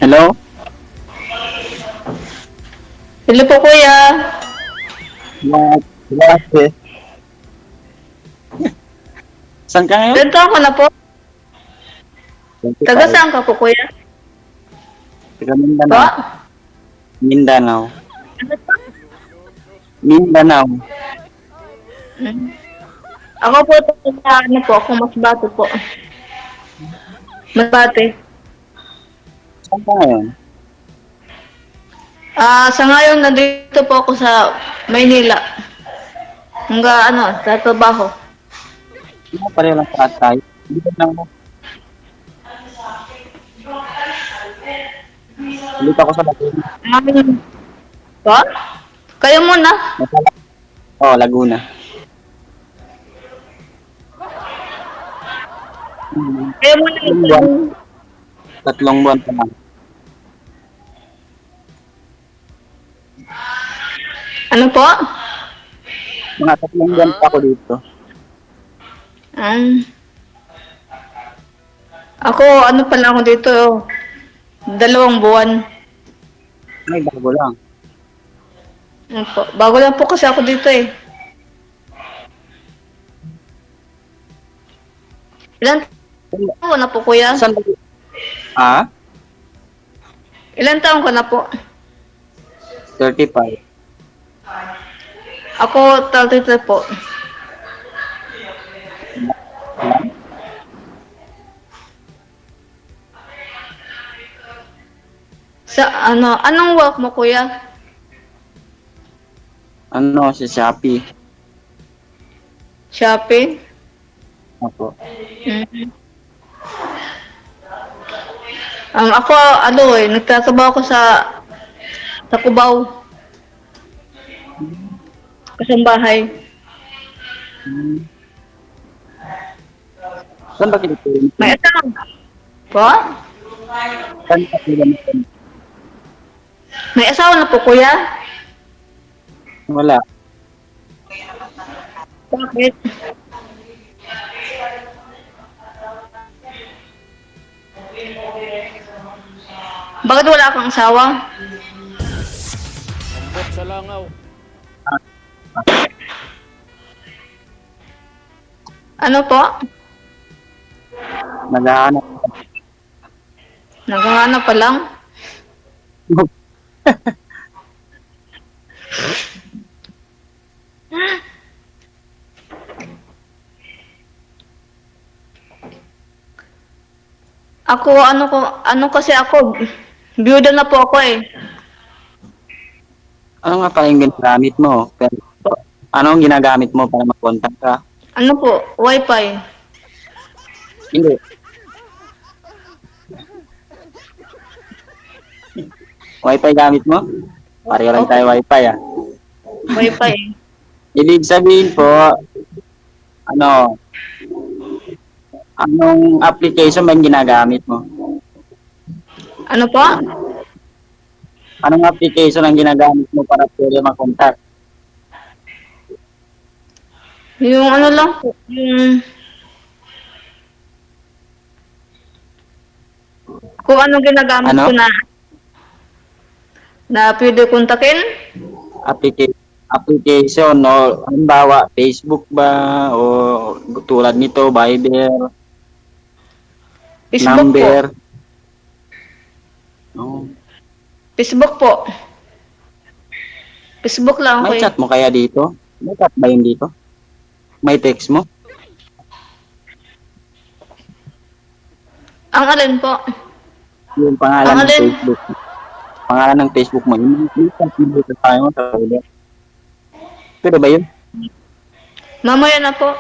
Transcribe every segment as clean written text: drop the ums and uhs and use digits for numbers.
Hello? Hello po kuya. Grabe. Saan ka ngayon? Ilan taon ka na po? Taga 25. saan ka po kuya? Taga Po? Mindanao. Mindanao. Mindanao. Hmm. Ako po taga ano po, ako Masbate po. Masbate. Saan ka ngayon? Sa ngayon nandito po ako sa Maynila. Hanggang ano, sa trabaho. Pareho lang sa tayo. Hindi ka lang mo. Ulit ako sa Laguna. Po? Kayo muna. Oh, Laguna. Kayo muna. Tatlong buwan. Tatlong buwan pa lang. Ano po? Mga tatlong buwan pa ako dito. Ako, ano pa lang ako dito, 2 buwan. Ay, bago lang. Ano po? Bago lang po kasi ako dito eh. Ilan taon ka na po kuya? Saan ba? Ah? Ilan taon ka na po? 35. Ako, 33 po. Anong work mo kuya? Ano, si Shopee. Shopping? Ako. Mhm. Ako, nagtatrabaho ko sa Cubao. Kasambahay. Saan ba kita? May asawa. Po? Saan ka kita? May asawa na po kuya? Wala. Bakit? Bakit wala kang asawa? Ambot sa langaw. Ano po? Naghahanap. Naghahanap pa lang? Ano kasi ako, byuda na po ako eh. Ano nga pala yung ginagamit mo? Pero, ano ang ginagamit mo para mag-contact ka? Ano po, wifi. Hindi. Wi-Fi gamit mo? Pareho lang tayo Wi-Fi ah. Wifi. Ibig sabihin po, anong application ba yung ginagamit mo? Ano po? Anong application ang ginagamit mo para pwede mag-contact? Yung ano lang po, yung kung anong ginagamit Ano? ko na pwede kontakin. Application o halimbawa Facebook ba o tulad nito Viber, Facebook po. number. Oh. Facebook po. Facebook lang ako May eh. chat mo kaya dito? May chat ba yun dito? May text mo? Ang alin po? Yung pangalan Ang ng alin? Facebook. Pangalan ng Facebook mo. Yung chat mo dito tayo sa ulit. Pero ba yun? Mamaya na po.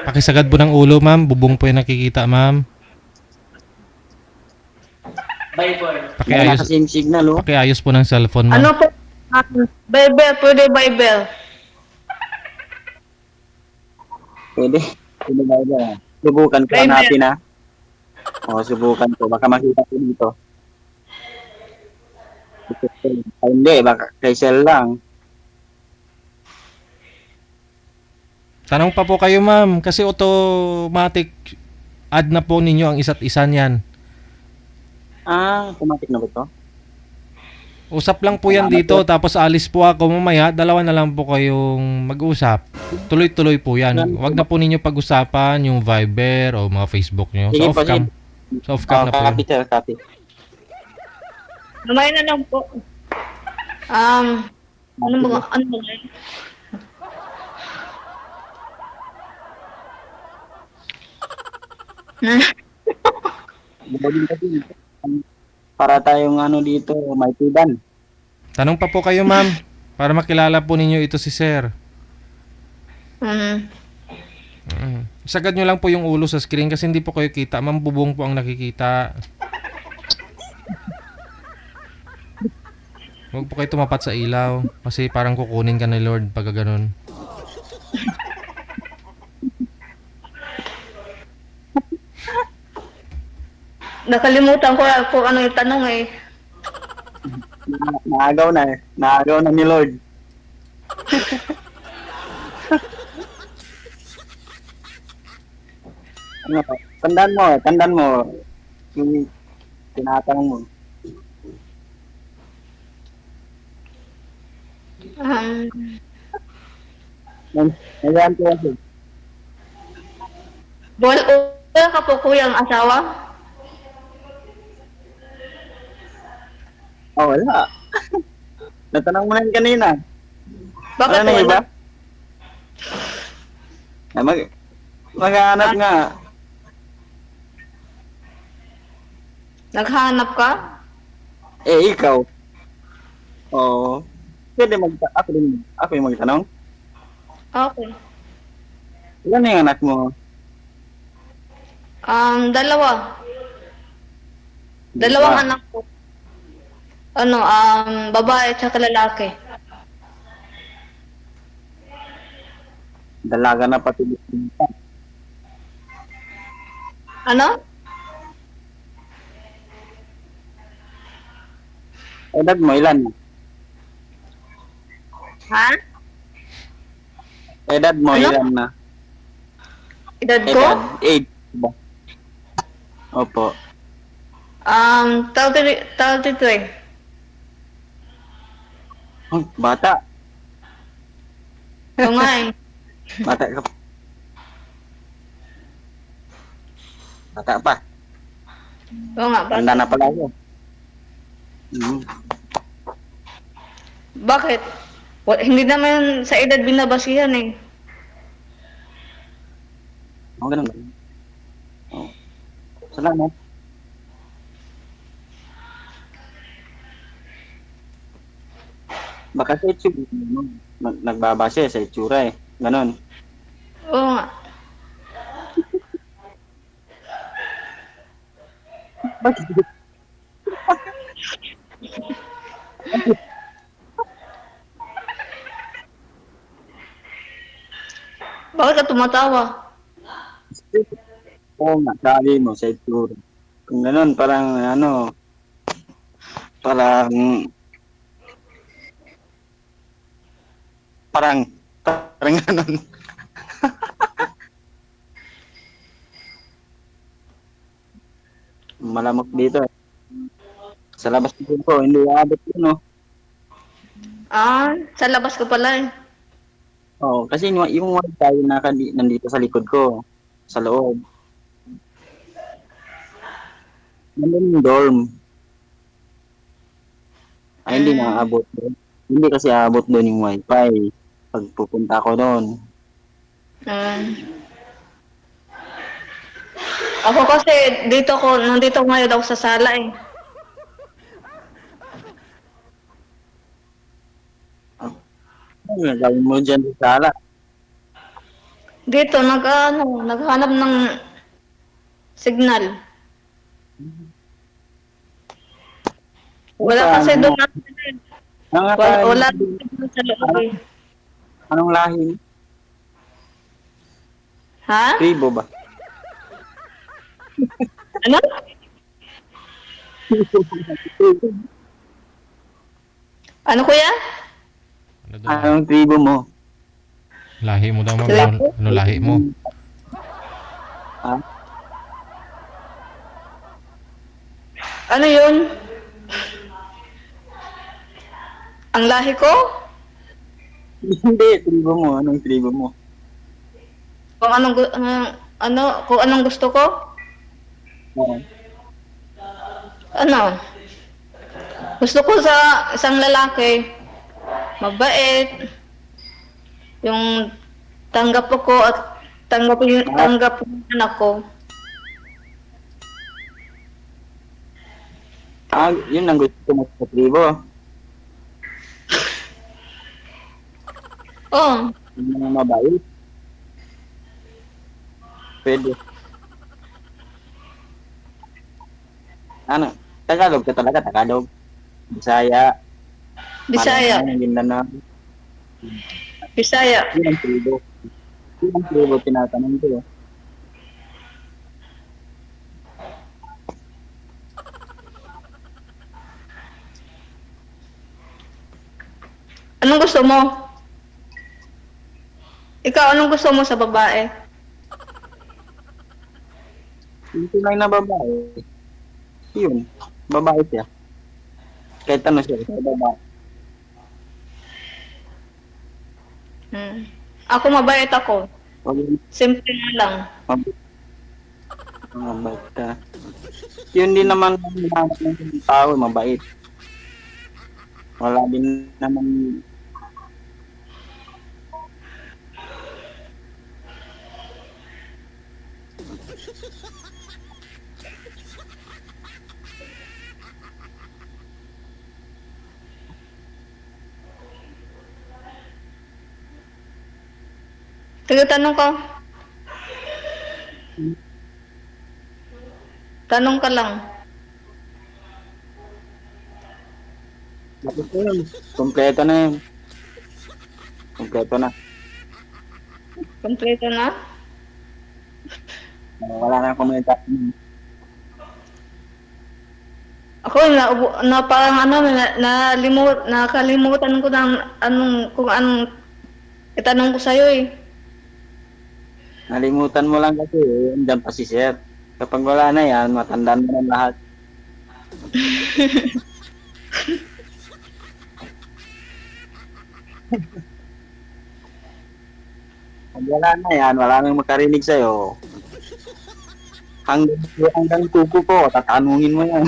Pakisagad po ng ulo, ma'am. Bubong po yung nakikita, ma'am. Wala Pakiayos, kasing signal oh. pakiayos po ng cellphone, ma'am. Ano po? Bible, pwede Bible. Pwede. Pwede ba yun? Subukan ko Bible. natin ha. O, subukan ko. Baka makita ko dito. Hindi, baka kay Cell lang. Tanong pa po kayo, ma'am. Kasi automatic add na po ninyo ang isa't isa niyan. Automatic na ba to? Usap lang po yan dito, tapos alis po ako mamaya, dalawa na lang po kayong mag-usap. Tuloy-tuloy po yan. Huwag na po ninyo pag-usapan yung Viber o mga Facebook nyo. Sige Sa po, off-cam. Sa off-cam na po yun. Copy, sir, copy. Mamaya na lang po. Ano ba yun? Bumagin kasi. Para tayong dito, may tiban. Tanong pa po kayo, ma'am. Para makilala po ninyo ito si sir. Mm. Sagad nyo lang po yung ulo sa screen kasi hindi po kayo kita. Ma'am, bubong po ang nakikita. Huwag po kayo tumapat sa ilaw. Kasi parang kukunin ka ni Lord pag ganun. Nakalimutan ko kung ano yung tanong eh. Naagaw na eh. Naagaw na ni Lord. Tandaan mo. Yung tinatanong mo. Nandiyan ko kasi. Wala ka po kuyang asawa? Wala. Natanong mo na yun kanina. Bakit Wala na wala? iba? Maghanap nga. Naghanap ka? Ikaw. Oo. Pwede ako yung magtanong. Okay. Ilan na yung anak mo? Dalawa. Dalawang anak ko. Babae at saka lalaki. Dalaga na pati. Ano? Edad mo, ilan? Ha? Edad mo, Ano? ilan na? Edad ko? Age ba? Opo. 33. Bata. Oo nga eh. Bata ka pa. Bata pa. Oo nga. Tanda na pala ako. Bakit? Hindi naman sa edad binabasihan eh. Ganun ba? Salamat. Baka sa itsura, nagbabase sa itsura eh. Ganon. Oo nga. Bakit ka tumatawa? Oo nga, sabi mo sa itsura. Kung ganon, parang parang parang ganon. Malamok dito eh. Sa labas dito, hindi aabot yun, no? Sa labas ka pala eh. Oo, kasi yung wifi na nandito sa likod ko, sa loob. Nandun yung dorm. Ay, hindi naaabot doon. Hindi kasi aabot doon yung wifi pag pupunta ko doon. Ako kasi nandito ngayon ako sa sala eh. Ano yung gawin mo dyan sa sala? Dito, naghanap ng signal. Wala kasi doon. Wala signal sa loob eh. Anong lahi? Ha? Tribo ba? Ano? Ano kuya? Ano daw? Anong tribo mo? Lahi mo daw, ma'am. Tribo? Ano lahi mo? Ha? Ano yun? Ang lahi ko? Hindi, tribo mo. Anong tribo mo? Kung anong, kung anong gusto ko? Oo. Ano? Gusto ko sa isang lalaki, mabait, yung tanggap ako at tanggap yung anak ko. Yun ang gusto mo sa tribo. Oh, Yung mga mabait. Pwede. Ano? Tagalog ka talaga, Tagalog. Bisaya. Bisaya. Malamang, Mindanao. Bisaya. Yun ang tribo. Yun ang tribo tinatanong ko. Anong gusto mo? Ikaw, anong gusto mo sa babae? Yung tunay na babae. Yun. Babae siya. Kahit ano siya, babae. Ako mabait ako. Wag Simple nga lang. mabait ka. Yun din naman ang hinahanap ng tao, mabait. Wala din naman. Tanong ka. Tanong ka lang. Tapos yun. Kompleto na yun. Kompleto na. Kompleto na? Wala na komentaryo. Ako, parang nakalimutan ko ng kung anong itanong ko sa'yo eh. Nalimutan mo lang kasi andyan pa si Sir. Kapag wala na yan, matandaan mo na lahat. Pag wala na yan, wala nang makarinig sa'yo. Hanggang kuko ko, tatanungin mo yan.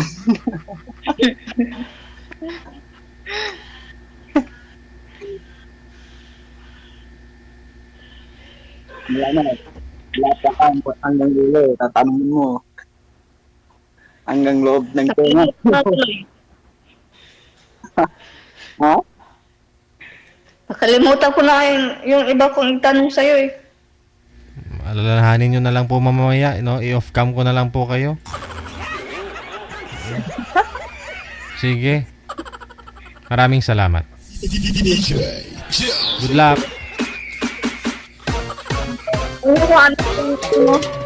Wala na. Wala pa ka, hanggang ulo, tatanungin mo. Hanggang loob ng tenga. Ha? Nakalimutan ko na yung iba kong itanong sa'yo eh. Alalahanin nyo na lang po mamaya, no? I-off cam ko na lang po kayo. Sige. Maraming salamat. Good luck. Ano